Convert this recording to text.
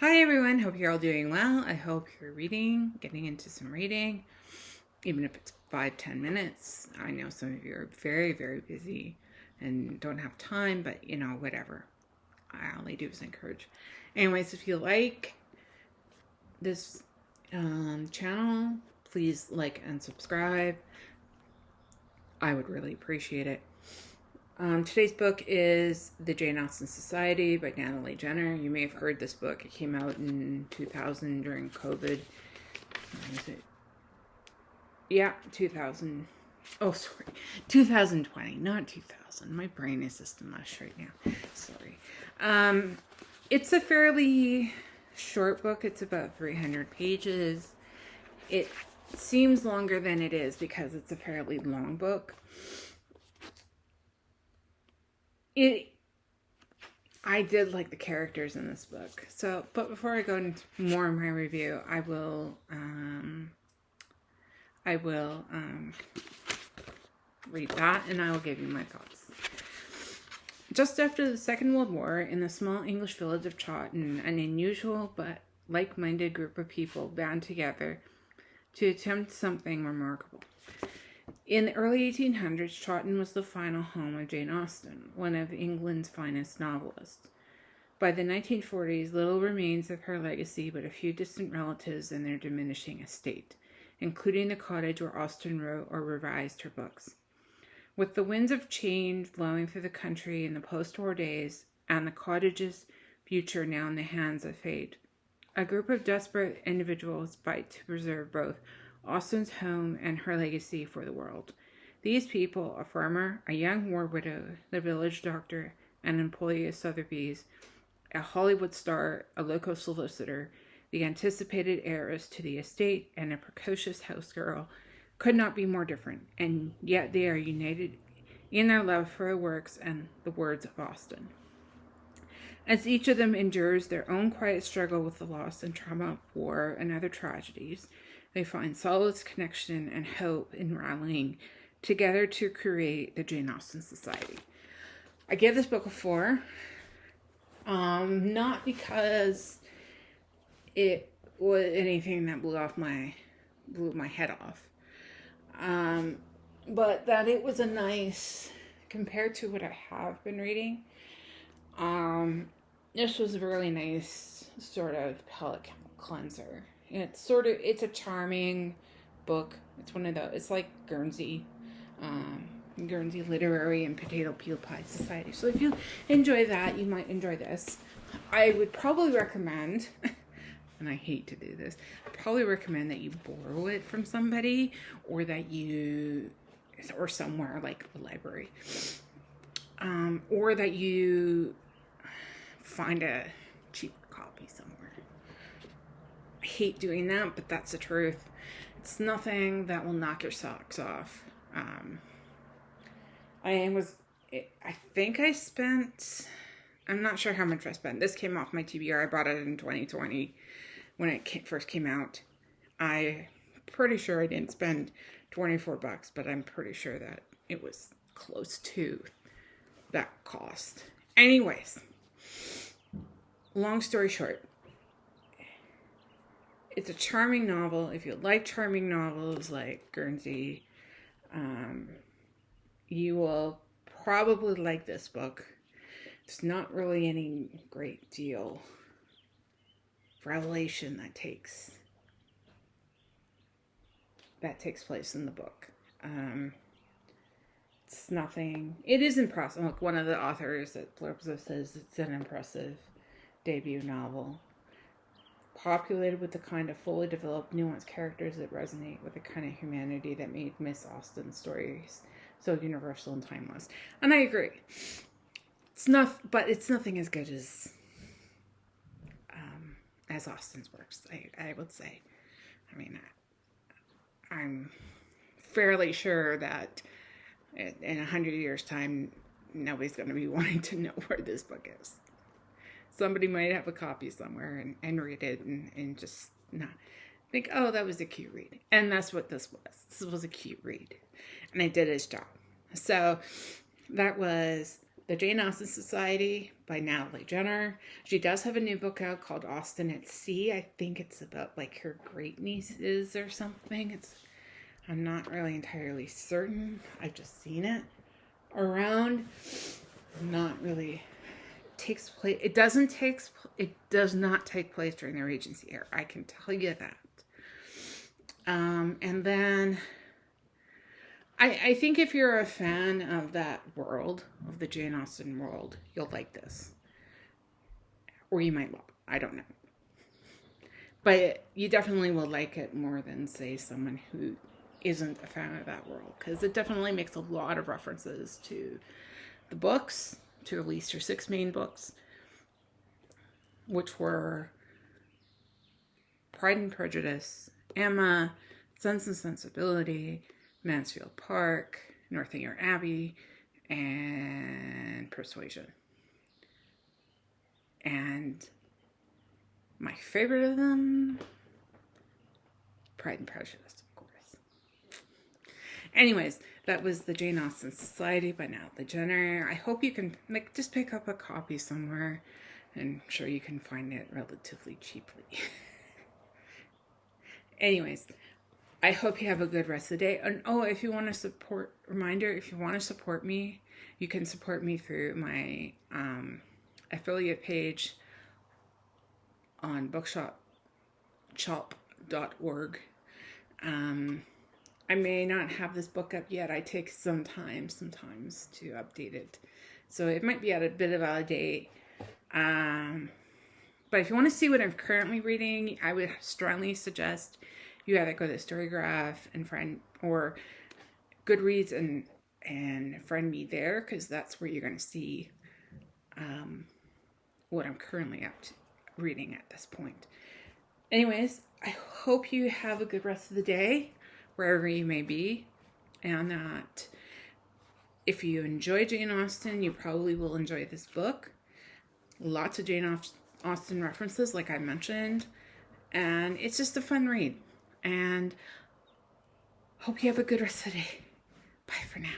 Hi everyone, hope you're all doing well. I hope you're getting into some reading, even if it's 5-10 minutes. I know some of you are very, very busy and don't have time, but whatever. All I do is encourage. Anyways, if you like this channel, please like and subscribe. I would really appreciate it. Today's book is The Jane Austen Society by Natalie Jenner. You may have heard this book. It came out in 2000 during COVID. When is it? Yeah, 2000. Oh, sorry. 2020, not 2000. My brain is just a mush right now. Sorry. It's a fairly short book. It's about 300 pages. It seems longer than it is because it's a fairly long book. I did like the characters in this book. But before I go into more of my review, I will read that and I will give you my thoughts. Just after the Second World War, in the small English village of Chawton, an unusual but like-minded group of people band together to attempt something remarkable. In the early 1800s, Chawton was the final home of Jane Austen, one of England's finest novelists. By the 1940s, little remains of her legacy but a few distant relatives and their diminishing estate, including the cottage where Austen wrote or revised her books. With the winds of change blowing through the country in the post-war days and the cottage's future now in the hands of fate, a group of desperate individuals fight to preserve both Austen's home and her legacy for the world. These people, a farmer, a young war widow, the village doctor, an employee of Sotheby's, a Hollywood star, a local solicitor, the anticipated heiress to the estate, and a precocious house girl, could not be more different, and yet they are united in their love for the works and the words of Austen. As each of them endures their own quiet struggle with the loss and trauma of war and other tragedies, they find solace, connection, and hope in rallying together to create the Jane Austen Society. I give this book a 4. Not because it was anything that blew my head off. But that it was a nice, compared to what I have been reading, this was a really nice sort of palate cleanser. It's a charming book. It's like Guernsey Literary and Potato Peel Pie Society. So if you enjoy that, you might enjoy this. I would probably recommend, and I hate to do this, I'd probably recommend that you borrow it from somebody or somewhere like the library. Or that you find a cheap copy somewhere. I hate doing that, but that's the truth. It's nothing that will knock your socks off. I'm not sure how much I spent. This came off my TBR. I bought it in 2020 when it first came out. I'm pretty sure I didn't spend $24, but I'm pretty sure that it was close to that cost. Anyways, long story short, it's a charming novel. If you like charming novels like Guernsey, you will probably like this book. There's not really any great deal of revelation that takes place in the book. It's nothing. It is impressive. Like one of the authors that blurbs it says it's an impressive debut novel, populated with the kind of fully developed, nuanced characters that resonate with the kind of humanity that made Miss Austen's stories so universal and timeless. And I agree. It's nothing as good as Austen's works. I would say. I mean, I'm fairly sure that in 100 years' time, nobody's going to be wanting to know where this book is. Somebody might have a copy somewhere and read it and just not think, oh, that was a cute read. And that's what this was. This was a cute read. And I did its job. So that was The Jane Austen Society by Natalie Jenner. She does have a new book out called Austen at Sea. I think it's about like her great nieces or something. I'm not really entirely certain. I've just seen it around. Not really takes place. It does not take place during the Regency era. I can tell you that. And then I think if you're a fan of that world, of the Jane Austen world, you'll like this. Or you might love it. I don't know. But you definitely will like it more than, say, someone who isn't a fan of that world. Because it definitely makes a lot of references to the books, to at least her 6 main books, which were Pride and Prejudice, Emma, Sense and Sensibility, Mansfield Park, Northanger Abbey, and Persuasion. And my favorite of them, Pride and Prejudice, of course. Anyways, that was the Jane Austen Society by Natalie Jenner. I hope you can just pick up a copy somewhere, and I'm sure you can find it relatively cheaply. Anyways, I hope you have a good rest of the day. And if you want to support me, you can support me through my affiliate page on bookshop.org. I may not have this book up yet. I take some time sometimes to update it. So it might be at a bit of a date. But if you want to see what I'm currently reading, I would strongly suggest you either go to Storygraph and friend, or Goodreads and friend me there, because that's where you're going to see what I'm currently reading at this point. Anyways, I hope you have a good rest of the day, wherever you may be, and that if you enjoy Jane Austen, you probably will enjoy this book. Lots of Jane Austen references, like I mentioned, and it's just a fun read. And hope you have a good rest of the day. Bye for now.